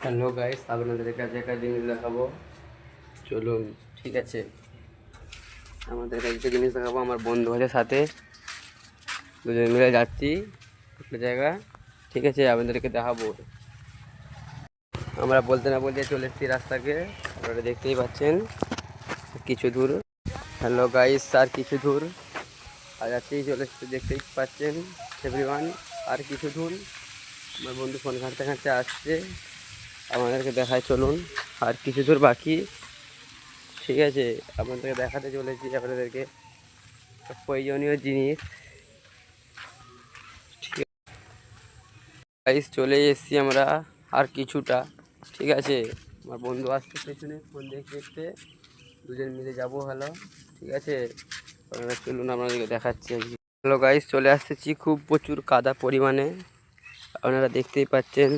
Hello guys, আপনাদের কাছে একটা জিনিস দেখাবো। চলুন, ঠিক আছে। আমাদের কাছে একটা জিনিস দেখাবো। আমার বন্ধু আছে সাথে, দুজন মিলে যাচ্ছি একটা জায়গা, ঠিক আছে। আপনাদেরকে দেখাবো। আমরা বলতে না বলতে চলে এসেছি রাস্তাকে, আপনারা দেখতেই পাচ্ছেন কিছু দূর। হ্যালো গাইস, আর কিছু দূর আর যাচ্ছেই চলে এসেছি, দেখতেই পাচ্ছেন এভরিওয়ান। আর কিছু দূর আমার বন্ধু ফোন ঘাঁটতে ঘাঁটতে আসছে, আমাদেরকে দেখায়। চলুন, আর কিছু দূর বাকি, ঠিক আছে। আপনাদেরকে দেখাতে চলেছি আপনাদেরকে প্রয়োজনীয় জিনিস, ঠিক আছে। চলে এসেছি আমরা আর কিছুটা, ঠিক আছে। আমার বন্ধু আসছে পেছনে ফোন দেখতে দেখতে, দুজন মিলে যাবো। হ্যালো, ঠিক আছে। আপনারা চলুন, আপনাদেরকে দেখাচ্ছি। হ্যালো গাইস, চলে আসতেছি খুব প্রচুর কাদা পরিমাণে, আপনারা দেখতেই পাচ্ছেন।